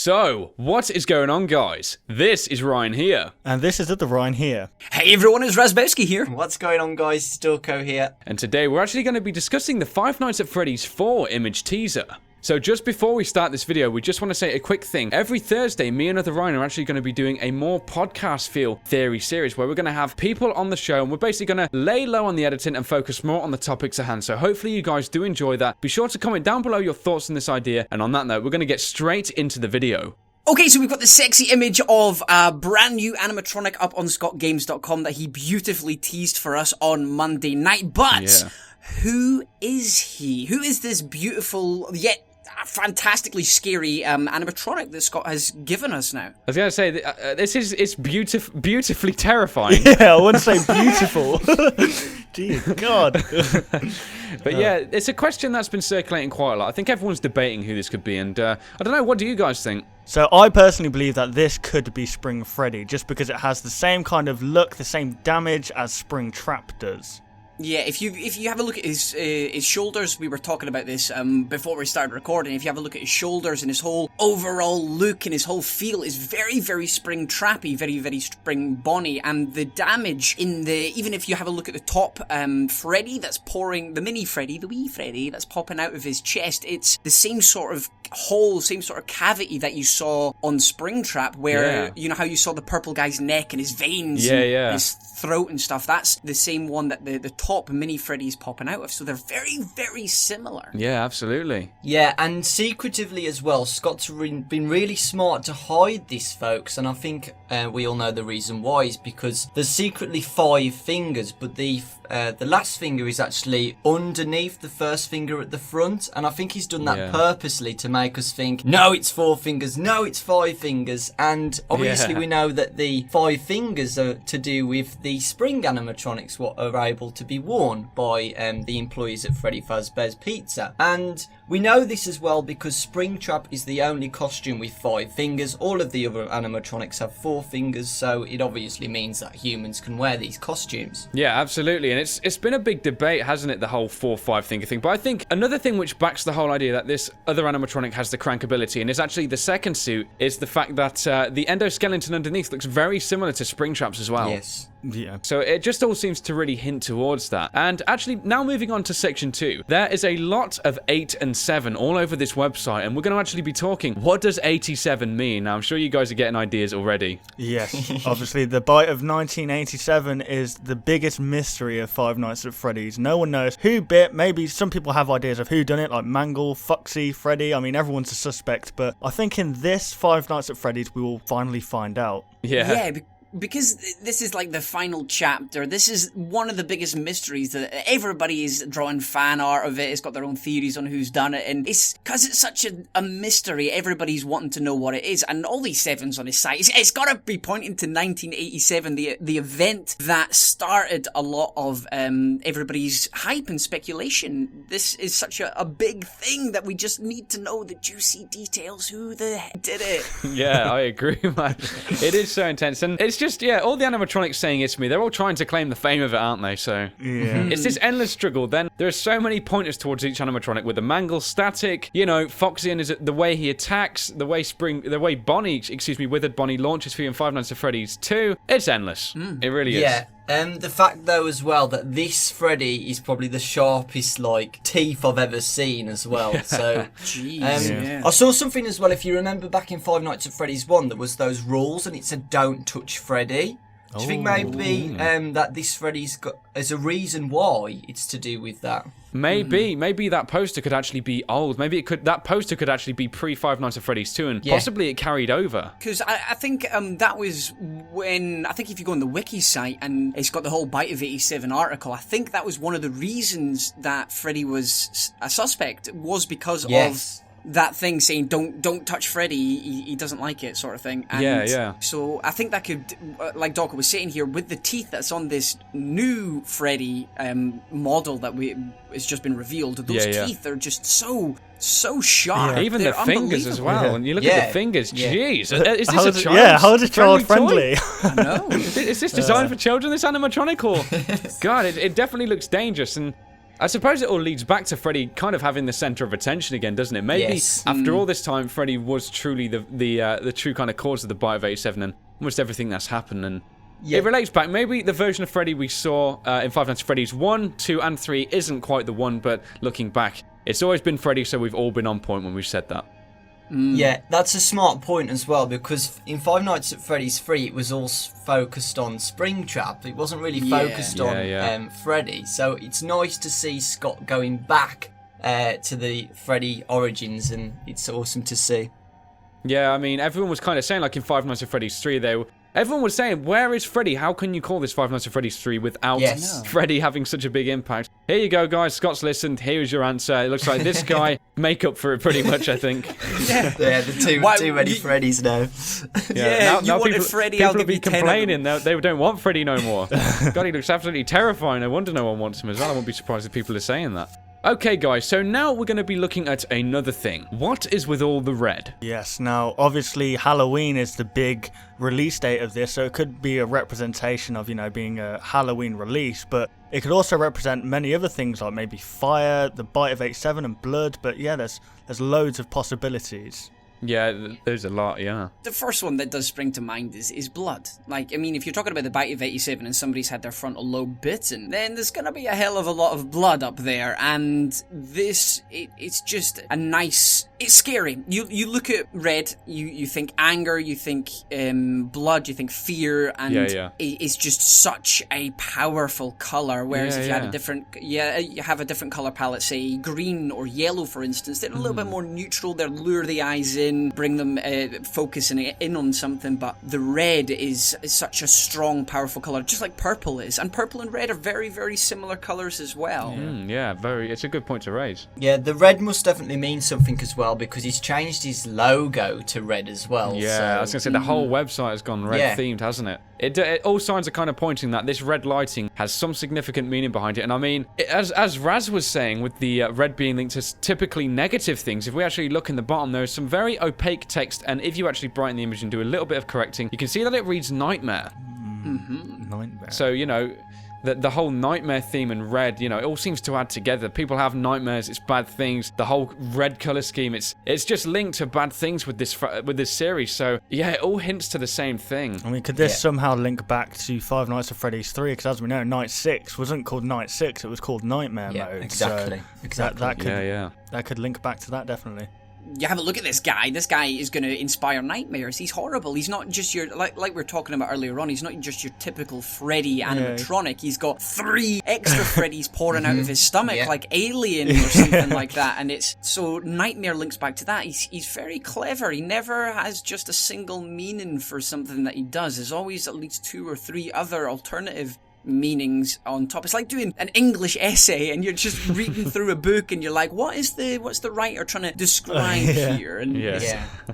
So, what is going on, guys? This is Ryan here. And this is the Ryan here. Hey everyone, it's Razzbowski here. What's going on, guys? Dawko here. And today we're actually going to be discussing the Five Nights at Freddy's 4 image teaser. So just before we start this video, we just want to say a quick thing. Every Thursday, me and other Ryan are actually going to be doing a more podcast feel theory series where we're going to have people on the show and we're basically going to lay low on the editing and focus more on the topics at hand. So hopefully you guys do enjoy that. Be sure to comment down below your thoughts on this idea. And on that note, we're going to get straight into the video. Okay, so we've got the sexy image of a brand new animatronic up on scottgames.com that he beautifully teased for us on Monday night. But who is he? Who is this beautiful yet fantastically scary animatronic that Scott has given us now? I was going to say, it's beautifully terrifying. Yeah, I wouldn't say beautiful. Dear God. But yeah, it's a question that's been circulating quite a lot. I think everyone's debating who this could be, and I don't know, what do you guys think? So I personally believe that this could be Spring Freddy, just because it has the same kind of look, the same damage as Spring Trap does. Yeah, if you have a look at his shoulders, we were talking about this before we started recording. If you have a look at his shoulders and his whole overall look and his whole feel is very, very Spring Trappy, very, very Spring Bonnie. And the damage in even if you have a look at the top Freddy that's pouring, the mini Freddy, the wee Freddy that's popping out of his chest, it's the same sort of hole, same sort of cavity that you saw on Springtrap, where you know how you saw the purple guy's neck and his veins and his throat and stuff. That's the same one that the top mini Freddy's popping out of. So they're very, very similar. Yeah, absolutely. Yeah, and secretively as well, Scott's been really smart to hide this, folks, and I think we all know the reason why is because there's secretly 5 fingers, but the last finger is actually underneath the first finger at the front, and I think he's done that purposely to make us think, no, it's 4 fingers, no, it's 5 fingers, and obviously we know that the 5 fingers are to do with the spring animatronics, what are able to be worn by the employees at Freddy Fazbear's Pizza. And we know this as well because Springtrap is the only costume with 5 fingers. All of the other animatronics have 4 fingers, so it obviously means that humans can wear these costumes. Yeah, absolutely. And it's been a big debate, hasn't it, the whole 4-5 finger thing. But I think another thing which backs the whole idea that this other animatronic has the crank ability, and is actually the second suit, is the fact that the endoskeleton underneath looks very similar to Springtrap's as well. Yes. Yeah. So it just all seems to really hint towards that. And actually, now moving on to section 2, there is a lot of 8 and 7 all over this website, and we're going to actually be talking, what does 87 mean? Now, I'm sure you guys are getting ideas already. Yes, obviously the bite of 1987 is the biggest mystery of Five Nights at Freddy's. No one knows who bit. Maybe some people have ideas of who done it, like Mangle, Foxy, Freddy. I mean, everyone's a suspect, but I think in this Five Nights at Freddy's we will finally find out. Yeah, because this is like the final chapter. This is one of the biggest mysteries that everybody is drawing fan art of it. It's got their own theories on who's done it, and it's because it's such a mystery. Everybody's wanting to know what it is, and all these 7s on his site. It's got to be pointing to 1987, the event that started a lot of everybody's hype and speculation. This is such a big thing that we just need to know the juicy details. Who the heck did it? Yeah, I agree, man. It is so intense, and it's just, all the animatronics saying it's me. They're all trying to claim the fame of it, aren't they? So it's this endless struggle. Then there are so many pointers towards each animatronic, with the Mangle static, you know, Foxy and the way he attacks, the way Bonnie, Withered Bonnie launches for you in Five Nights at Freddy's 2. It's endless. It really is. Yeah. The fact, though, as well, that this Freddy is probably the sharpest, teeth I've ever seen as well. So, I saw something as well, if you remember back in Five Nights at Freddy's 1, there was those rules, and it said, don't touch Freddy. Do you think maybe that this Freddy's got, as a reason why it's to do with that? Maybe that poster could actually be old. Maybe that poster could actually be pre-Five Nights at Freddy's 2, and possibly it carried over. Because I think that was when, I think if you go on the wiki site and it's got the whole Bite of 87 article, I think that was one of the reasons that Freddy was a suspect, was because of that thing saying don't touch Freddy, he doesn't like it, sort of thing. And so I think that could, like Dawko was saying here, with the teeth that's on this new Freddy model that it's just been revealed, those teeth are just so sharp. Even the fingers as well. When you look at the fingers, jeez, is this a child? Yeah, how is it child friendly? I know. Is this designed for children, this animatronic? Or God, it definitely looks dangerous. And I suppose it all leads back to Freddy kind of having the center of attention again, doesn't it? Maybe after all this time, Freddy was truly the true kind of cause of the bite of 87 and almost everything that's happened. And it relates back. Maybe the version of Freddy we saw in Five Nights at Freddy's 1, 2, and 3 isn't quite the one, but looking back, it's always been Freddy, so we've all been on point when we've said that. Yeah, that's a smart point as well, because in Five Nights at Freddy's 3 it was all focused on Springtrap. It wasn't really focused on Freddy, so it's nice to see Scott going back to the Freddy origins, and it's awesome to see. Yeah, I mean, everyone was kind of saying, like in Five Nights at Freddy's 3, everyone was saying, where is Freddy? How can you call this Five Nights at Freddy's 3 without Freddy having such a big impact? Here you go, guys. Scott's listened. Here's your answer. It looks like this guy make up for it pretty much, I think. Too many Freddys now. Now wanted Freddy, people will be complaining. They don't want Freddy no more. God, he looks absolutely terrifying. No wonder no one wants him as well. I won't be surprised if people are saying that. Okay, guys, so now we're going to be looking at another thing. What is with all the red? Yes, now, obviously, Halloween is the big release date of this, so it could be a representation of, being a Halloween release, but it could also represent many other things, like maybe fire, the bite of 87, and blood, but yeah, there's loads of possibilities. Yeah, there's a lot, yeah. The first one that does spring to mind is blood. Like, I mean, if you're talking about the bite of 87 and somebody's had their frontal lobe bitten, then there's gonna be a hell of a lot of blood up there, and this, it's just a nice... It's scary. You look at red, you think anger, you think blood, you think fear, and it's just such a powerful colour, whereas if you had you have a different colour palette, say green or yellow, for instance, they're a little bit more neutral, they'll lure the eyes in, bring them focusing in on something, but the red is such a strong, powerful colour, just like purple is, and purple and red are very, very similar colours as well. It's a good point to raise. Yeah, the red must definitely mean something as well, because he's changed his logo to red as well. Yeah, I was going to say, the whole website has gone red-themed, hasn't it? All signs are kind of pointing that this red lighting has some significant meaning behind it. And I mean, as Raz was saying, with the red being linked to typically negative things, if we actually look in the bottom, there's some very opaque text, and if you actually brighten the image and do a little bit of correcting, you can see that it reads nightmare. Nightmare. So, the whole nightmare theme in red, it all seems to add together. People have nightmares, it's bad things. The whole red color scheme, it's just linked to bad things with this series. So yeah, it all hints to the same thing. I mean, could this somehow link back to Five Nights at Freddy's 3? Because as we know, Night 6 wasn't called Night 6, it was called Nightmare Mode. Exactly. So that could link back to that, definitely. You have a look at this guy. This guy is going to inspire nightmares. He's horrible. He's not just your, like we were talking about earlier on, he's not just your typical Freddy animatronic. He's got 3 extra Freddys pouring out of his stomach, like Alien or something like that. And it's, so nightmare links back to that. He's very clever. He never has just a single meaning for something that he does. There's always at least 2 or 3 other alternative meanings on top. It's like doing an English essay and you're just reading through a book and you're like, what's the writer trying to describe here? And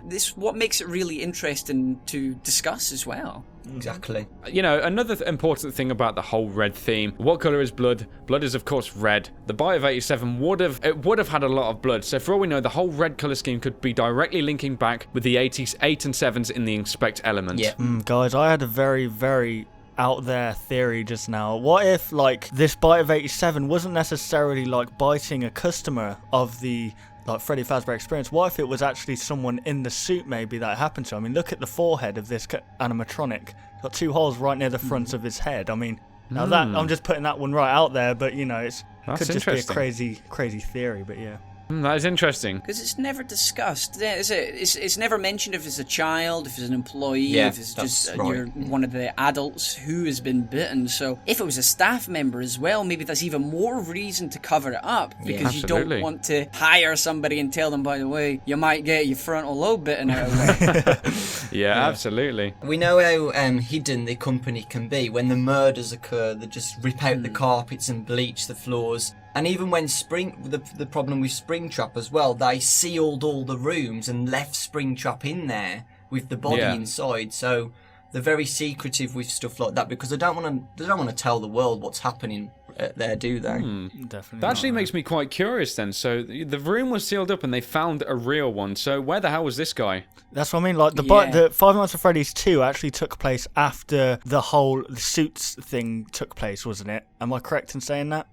this what makes it really interesting to discuss as well. Exactly. Another important thing about the whole red theme, what color is blood? Blood is of course red. The bite of 87 would have had a lot of blood, so for all we know, the whole red color scheme could be directly linking back with the 80s 8 and 7s in the inspect element. Guys, I had a very, very out there theory just now. What if this bite of 87 wasn't necessarily biting a customer of the Freddy Fazbear Experience? What if it was actually someone in the suit maybe that happened to? I mean, look at the forehead of this animatronic. It's got 2 holes right near the front of his head. I mean, now that I'm just putting that one right out there, but it could just be a crazy theory, but yeah. That is interesting. Because it's never discussed. It's never mentioned if it's a child, if it's an employee, if it's just you're one of the adults who has been bitten. So if it was a staff member as well, maybe that's even more reason to cover it up. Because you don't want to hire somebody and tell them, by the way, you might get your frontal lobe bitten out of it. Absolutely. We know how hidden the company can be. When the murders occur, they just rip out the carpets and bleach the floors. And even when the problem with Springtrap as well, they sealed all the rooms and left Springtrap in there with the body inside. So they're very secretive with stuff like that because they don't want to tell the world what's happening there, do they? Definitely. That actually makes me quite curious then. So the room was sealed up and they found a real one. So where the hell was this guy? That's what I mean. The Five Nights at Freddy's 2 actually took place after the whole suits thing took place, wasn't it? Am I correct in saying that?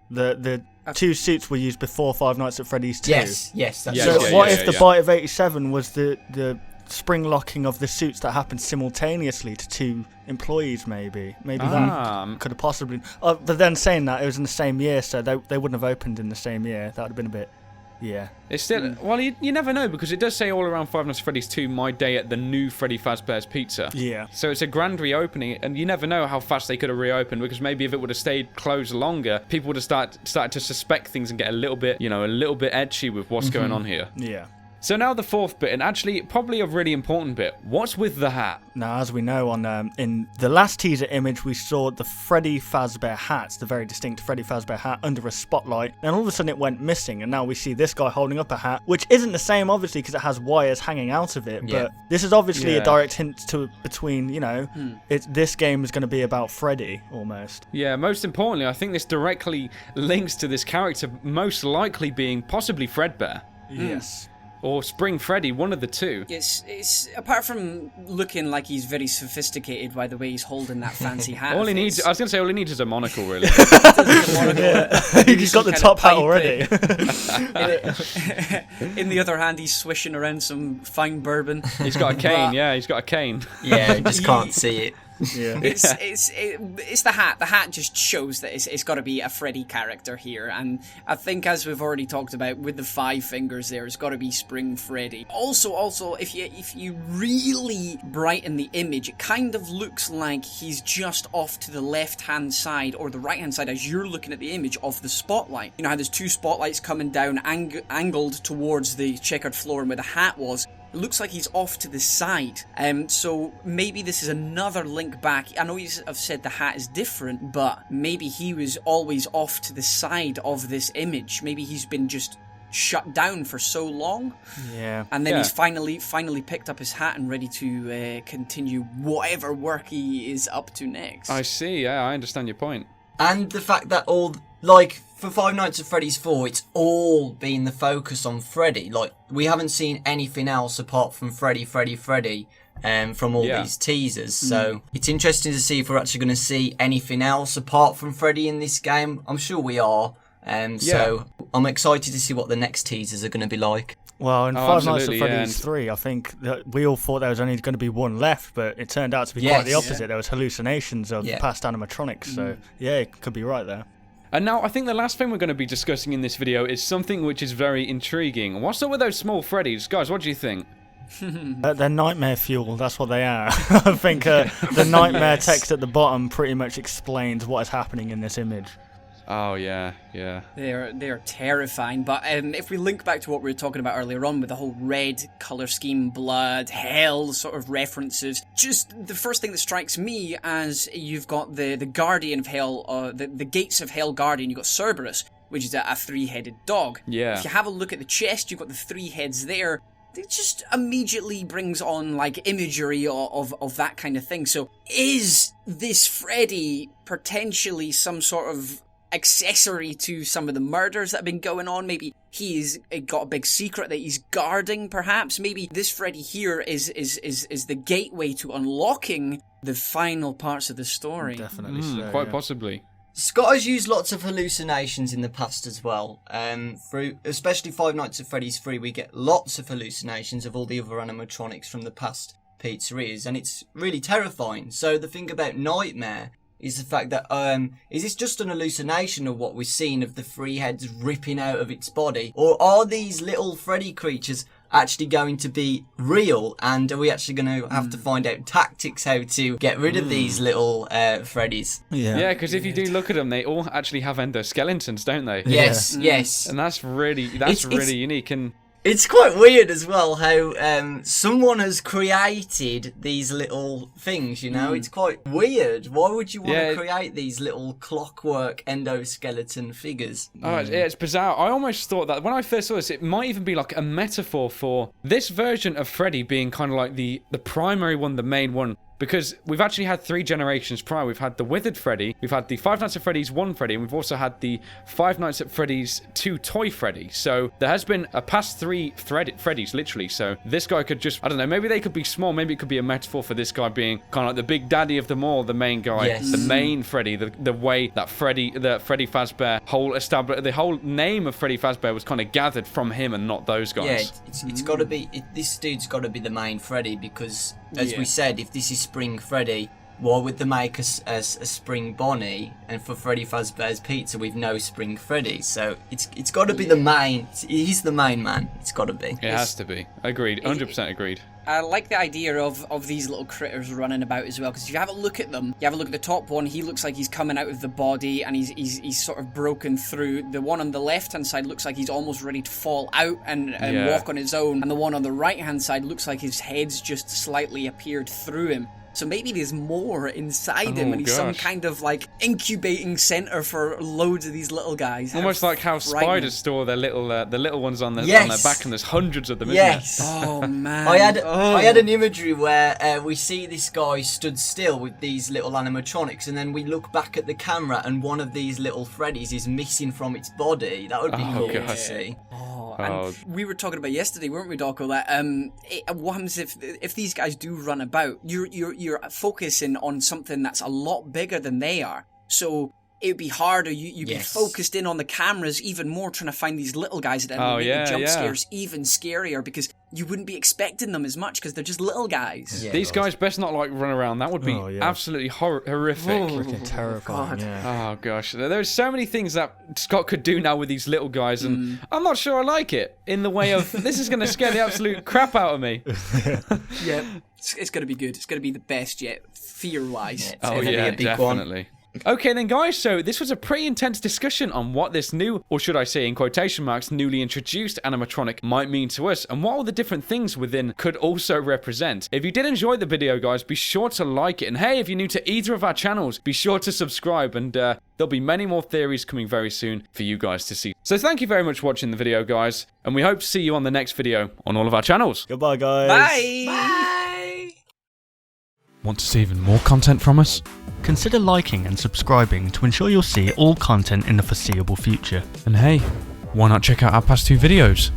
two suits were used before Five Nights at Freddy's 2. Yes, that's Yeah, So right. what if the bite of 87 was the spring locking of the suits that happened simultaneously to two employees? Maybe that could have possibly. But then saying that, it was in the same year, so they wouldn't have opened in the same year. That would have been a bit. Yeah. It's still well, you never know, because it does say all around Five Nights at Freddy's 2, my day at the new Freddy Fazbear's Pizza. Yeah. So it's a grand reopening, and you never know how fast they could have reopened, because maybe if it would have stayed closed longer, people would have started to suspect things and get a little bit edgy with what's going on here. Yeah. So now the fourth bit, and actually probably a really important bit. What's with the hat? Now, as we know, in the last teaser image, we saw the Freddy Fazbear hats, the very distinct Freddy Fazbear hat, under a spotlight. And all of a sudden it went missing, and now we see this guy holding up a hat, which isn't the same, obviously, because it has wires hanging out of it. Yeah. But this is obviously a direct hint between, this game is going to be about Freddy, almost. Yeah, most importantly, I think this directly links to this character most likely being possibly Fredbear. Yes. Or Spring Freddy, one of the two. It's apart from looking like he's very sophisticated by the way he's holding that fancy hat. All he needs is a monocle, really. He's got the top hat already. In the other hand, he's swishing around some fine bourbon. He's got a cane, he's got a cane. Yeah, you just can't see it. Yeah. It's the hat. The hat just shows that it's got to be a Freddy character here, and I think, as we've already talked about, with the 5 fingers there, it's got to be Spring Freddy. Also, if you really brighten the image, it kind of looks like he's just off to the left-hand side or the right-hand side as you're looking at the image of the spotlight. You know how there's 2 spotlights coming down, angled towards the checkered floor and where the hat was. It looks like he's off to the side. So maybe this is another link back. I know you have said the hat is different, but maybe he was always off to the side of this image. Maybe he's been just shut down for so long. Yeah. And then he's finally picked up his hat and ready to continue whatever work he is up to next. I see, yeah, I understand your point. And the fact that for Five Nights at Freddy's 4, it's all been the focus on Freddy. Like, we haven't seen anything else apart from Freddy, from all these teasers. So it's interesting to see if we're actually going to see anything else apart from Freddy in this game. I'm sure we are. So I'm excited to see what the next teasers are going to be like. Well, in Five Nights at Freddy's 3, I think that we all thought there was only going to be one left, but it turned out to be quite the opposite. There was hallucinations of past animatronics, so it could be right there. And now, I think the last thing we're going to be discussing in this video is something which is very intriguing. What's up with those small Freddys? Guys, what do you think? They're nightmare fuel, that's what they are. I think the nightmare text at the bottom pretty much explains what is happening in this image. Oh, yeah. They are terrifying, but if we link back to what we were talking about earlier on with the whole red colour scheme, blood, hell sort of references, just the first thing that strikes me as you've got the Guardian of Hell, the Gates of Hell Guardian, you've got Cerberus, which is a 3-headed dog. Yeah. If you have a look at the chest, you've got the 3 heads there. It just immediately brings on like imagery of that kind of thing. So is this Freddy potentially some sort of accessory to some of the murders that have been going on? Maybe he's got a big secret that he's guarding, perhaps. Maybe this Freddy here is the gateway to unlocking the final parts of the story. Definitely so, quite possibly. Scott has used lots of hallucinations in the past as well. Through especially Five Nights at Freddy's 3, we get lots of hallucinations of all the other animatronics from the past pizzerias, and it's really terrifying. So the thing about Nightmare is the fact that, is this just an hallucination of what we've seen of the 3 heads ripping out of its body? Or are these little Freddy creatures actually going to be real? And are we actually going to have to find out tactics how to get rid of these little Freddys? Yeah, because if you do look at them, they all actually have endoskeletons, don't they? Yes, yes. And that's really unique. And it's quite weird as well how someone has created these little things, It's quite weird. Why would you want to create these little clockwork endoskeleton figures? Oh, it's bizarre. I almost thought that when I first saw this, it might even be like a metaphor for this version of Freddy being kind of like the primary one, the main one, because we've actually had 3 generations prior. We've had the Withered Freddy, we've had the Five Nights at Freddy's 1 Freddy, and we've also had the Five Nights at Freddy's 2 Toy Freddy. So there has been a past 3 Freddys, literally. So this guy could just, I don't know, maybe they could be small, maybe it could be a metaphor for this guy being kind of like the big daddy of them all, the main guy, the main Freddy, the way that Freddy Fazbear the whole name of Freddy Fazbear was kind of gathered from him and not those guys. Yeah, it's got to be, this dude's got to be the main Freddy, because as we said, if this is Spring Freddy, why would they make a Spring Bonnie? And for Freddy Fazbear's Pizza, we've no Spring Freddy. So it's got to be the main. He's the main man. It's got to be. It has to be. Agreed. 100% agreed. I like the idea of these little critters running about as well, because if you have a look at them, you have a look at the top one, he looks like he's coming out of the body and he's sort of broken through. The one on the left hand side looks like he's almost ready to fall out and walk on his own, and the one on the right hand side looks like his head's just slightly appeared through him. So maybe there's more inside him, and he's some kind of like incubating center for loads of these little guys. Almost like how spiders store their little ones on their back, and there's hundreds of them. Yes. Isn't there? Oh man. I had an imagery where we see this guy stood still with these little animatronics, and then we look back at the camera, and one of these little Freddys is missing from its body. That would be cool to see. And we were talking about yesterday, weren't we, Dawko? That what happens if these guys do run about? You're focusing on something that's a lot bigger than they are. So it'd be harder. You'd be focused in on the cameras even more, trying to find these little guys that make the jump scares even scarier, because you wouldn't be expecting them as much because they're just little guys. Yeah, these guys best not like run around. That would be absolutely horrific. Freaking terrifying. Oh gosh, there's so many things that Scott could do now with these little guys, and I'm not sure I like it. In the way of this is going to scare the absolute crap out of me. It's going to be good. It's going to be the best yet, fear-wise. Definitely. Okay then guys, so this was a pretty intense discussion on what this new, or should I say in quotation marks, newly introduced animatronic might mean to us, and what all the different things within could also represent. If you did enjoy the video guys, be sure to like it, and hey, if you're new to either of our channels, be sure to subscribe, and there'll be many more theories coming very soon for you guys to see. So thank you very much for watching the video guys, and we hope to see you on the next video on all of our channels. Goodbye guys. Bye! Bye! Want to see even more content from us? Consider liking and subscribing to ensure you'll see all content in the foreseeable future. And hey, why not check out our past 2 videos?